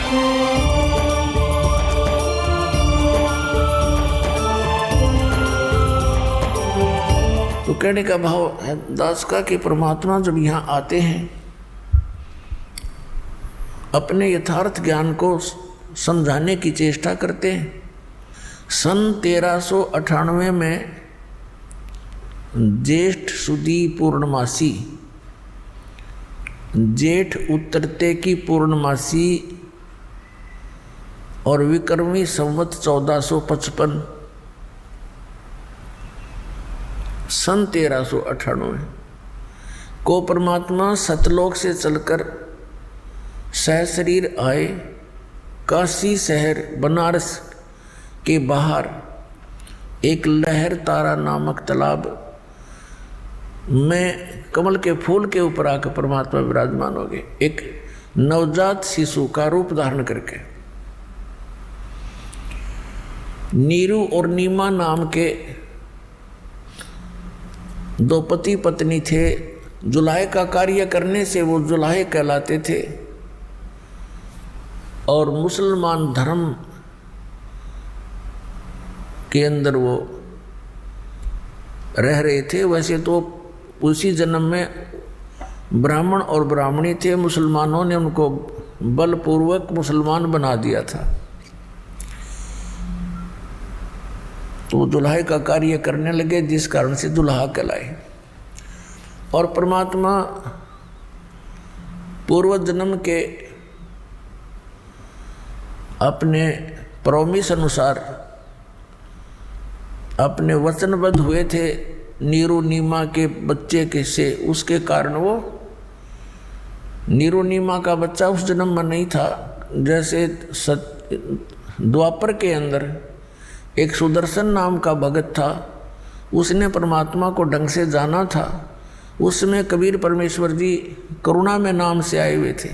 तो कहने का भाव है दास का कि परमात्मा जब यहाँ आते हैं अपने यथार्थ ज्ञान को समझाने की चेष्टा करते हैं। सन 1398 में ज्येष्ठ सुदी पूर्णमासी, जेठ उतरते की पूर्णमासी और विक्रमी संवत 1455 सन 1398 को परमात्मा सतलोक से चलकर सहशरीर आए। काशी शहर बनारस के बाहर एक लहर तारा नामक तालाब में कमल के फूल के ऊपर आकर परमात्मा विराजमान हो गए, एक नवजात शिशु का रूप धारण करके। नीरू और नीमा नाम के दो पति पत्नी थे। जुलाहे का कार्य करने से वो जुलाहे कहलाते थे और मुसलमान धर्म के अंदर वो रह रहे थे। वैसे तो उसी जन्म में ब्राह्मण और ब्राह्मणी थे, मुसलमानों ने उनको बलपूर्वक मुसलमान बना दिया था। तो दुल्हा का कार्य करने लगे, जिस कारण से दुल्हा कहलाए। और परमात्मा पूर्व जन्म के अपने प्रॉमिस अनुसार अपने वचनबद्ध हुए थे नीरू नीमा के बच्चे के से, उसके कारण वो नीरू नीमा का बच्चा उस जन्म में नहीं था। जैसे द्वापर के अंदर एक सुदर्शन नाम का भगत था, उसने परमात्मा को ढंग से जाना था। उसमें कबीर परमेश्वर जी करुणा में नाम से आए हुए थे।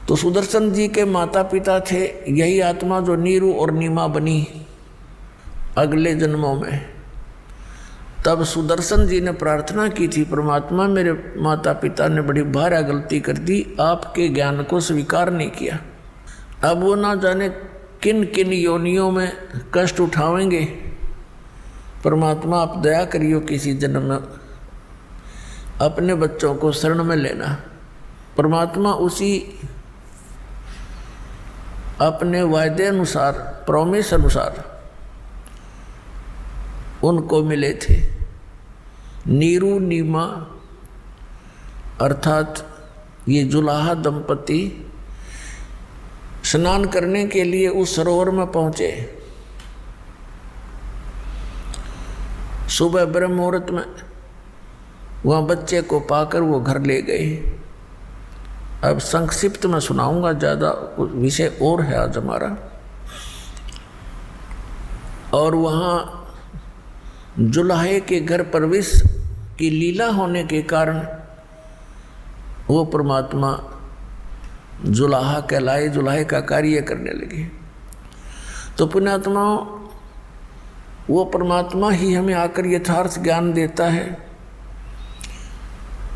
तो सुदर्शन जी के माता पिता थे यही आत्मा जो नीरू और नीमा बनी अगले जन्मों में। तब सुदर्शन जी ने प्रार्थना की थी, परमात्मा मेरे माता पिता ने बड़ी भारी गलती कर दी, आपके ज्ञान को स्वीकार नहीं किया। अब वो ना जाने किन किन योनियों में कष्ट उठावेंगे। परमात्मा आप दया करियो, किसी जन्म में अपने बच्चों को शरण में लेना। परमात्मा उसी अपने वायदे अनुसार, प्रॉमिस अनुसार उनको मिले थे। नीरू नीमा अर्थात ये जुलाहा दंपति स्नान करने के लिए उस सरोवर में पहुंचे। सुबह ब्रह्म मुहूर्त में वहाँ बच्चे को पाकर वो घर ले गए। अब संक्षिप्त में सुनाऊंगा, ज़्यादा विषय और है आज हमारा। और वहाँ जुलाहे के घर प्रवेश की लीला होने के कारण वो परमात्मा जुलाहा कहलाए, जुलाहे का कार्य करने लगे। तो पुण्यात्माओं, वो परमात्मा ही हमें आकर यथार्थ ज्ञान देता है।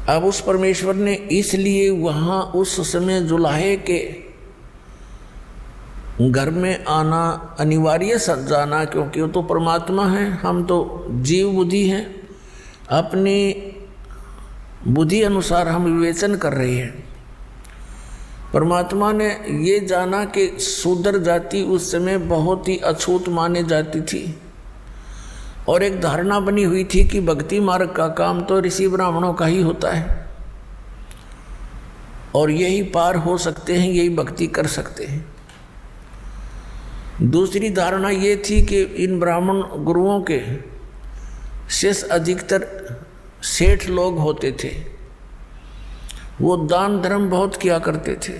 अब उस परमेश्वर ने इसलिए वहाँ उस समय जुलाहे के घर में आना अनिवार्य जाना, क्योंकि वो तो परमात्मा है, हम तो जीव बुद्धि हैं। अपनी बुद्धि अनुसार हम विवेचन कर रहे हैं। परमात्मा ने ये जाना कि शूद्र जाति उस समय बहुत ही अछूत माने जाती थी और एक धारणा बनी हुई थी कि भक्ति मार्ग का काम तो ऋषि ब्राह्मणों का ही होता है और यही पार हो सकते हैं, यही भक्ति कर सकते हैं। दूसरी धारणा ये थी कि इन ब्राह्मण गुरुओं के शिष्य अधिकतर सेठ लोग होते थे, वो दान धर्म बहुत किया करते थे,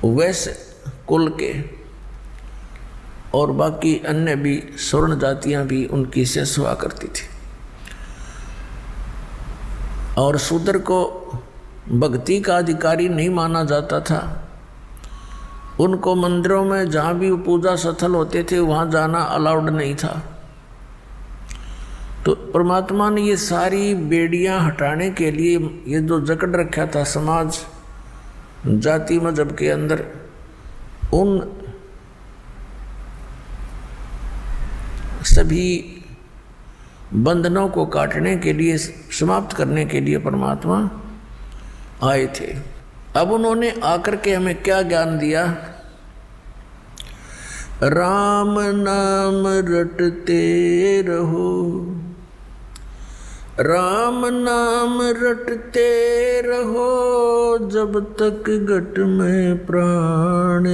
वैश्य कुल के, और बाकी अन्य भी स्वर्ण जातियां भी उनकी शिष्य हुआ करती थी। और शूद्र को भक्ति का अधिकारी नहीं माना जाता था। उनको मंदिरों में जहाँ भी पूजा स्थल होते थे वहाँ जाना अलाउड नहीं था। तो परमात्मा ने ये सारी बेड़ियाँ हटाने के लिए ये जो जकड़ रखा था समाज जाति मजहब के अंदर उन सभी बंधनों को काटने के लिए, समाप्त करने के लिए परमात्मा आए थे। अब उन्होंने आकर के हमें क्या ज्ञान दिया? राम नाम रटते रहो, राम नाम रटते रहो, जब तक घट में प्राण,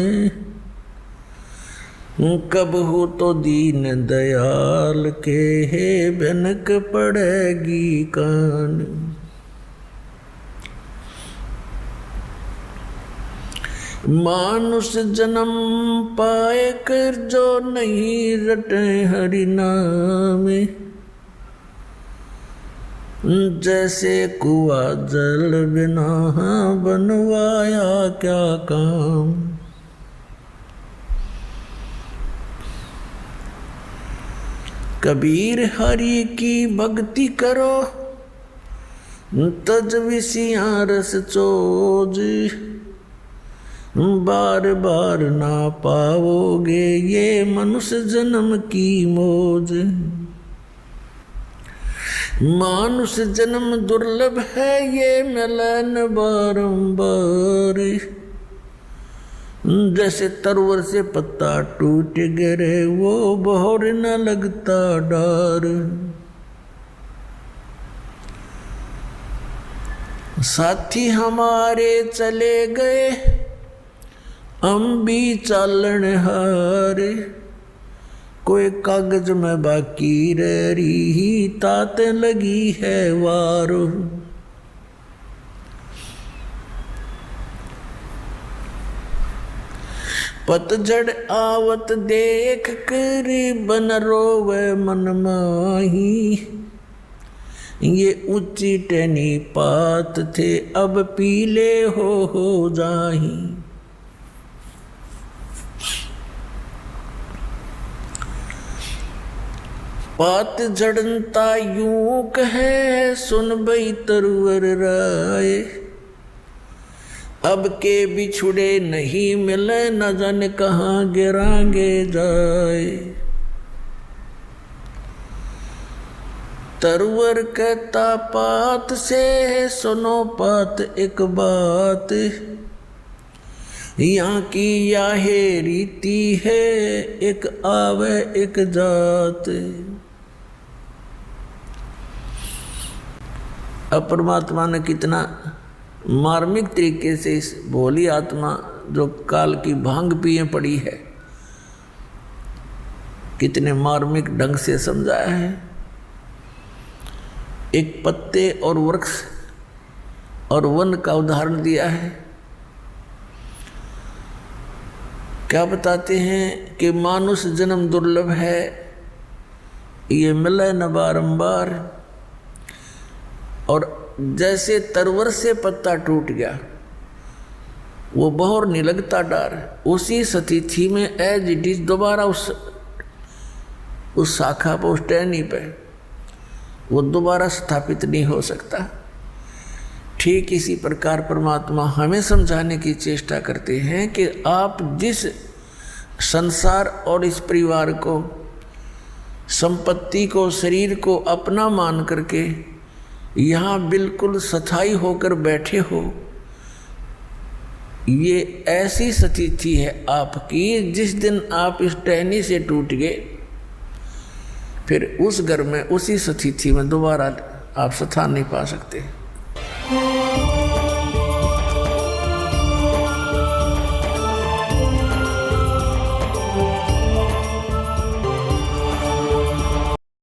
कब हो तो दीन दयाल के हे भनक पड़ेगी कान। मानुष जन्म पाए कर जो नहीं रटे हरि नाम, जैसे कुआ जल बिना बनवाया क्या काम। कबीर हरि की भक्ति करो, तज विषियाँ रस चोज, बार बार ना पाओगे ये मनुष्य जन्म की मौज। मानुष जन्म दुर्लभ है ये मिलन बारंबार, जैसे तरवर से पत्ता टूट गिरे वो बहोर न लगता डार। साथी हमारे चले गए हम भी चालन हारे, कोई कागज में बाकी रही ताते लगी है वारो। पतझड़ आवत देख कर बन रोवे मन माही, ये ऊंची टहनी पात थे अब पीले हो जाही। पात झड़नता यूं कहे सुन बई तरवर राय, अब के बिछुड़े नहीं मिले न जाने कहाँ गिरांगे जाए। तरवर कहता पात से सुनो पात एक बात, यहाँ की याहे रीति है एक आवे एक जात। अब परमात्मा ने कितना मार्मिक तरीके से इस भोली आत्मा जो काल की भांग पिए पड़ी है, कितने मार्मिक ढंग से समझाया है। एक पत्ते और वृक्ष और वन का उदाहरण दिया है। क्या बताते हैं कि मानुष जन्म दुर्लभ है, ये मिले न बारंबार। और जैसे तरवर से पत्ता टूट गया वो बहोर नहीं लगता डार, उसी स्थिति में एज इट इज दोबारा उस शाखा पर, उस टहनी पे वो दोबारा स्थापित नहीं हो सकता। ठीक इसी प्रकार परमात्मा हमें समझाने की चेष्टा करते हैं कि आप जिस संसार और इस परिवार को, संपत्ति को, शरीर को अपना मान करके यहाँ बिल्कुल स्थायी होकर बैठे हो, ये ऐसी स्थिति है आपकी जिस दिन आप इस टहनी से टूट गए फिर उस घर में, उसी स्थिति में दोबारा आप स्थान नहीं पा सकते।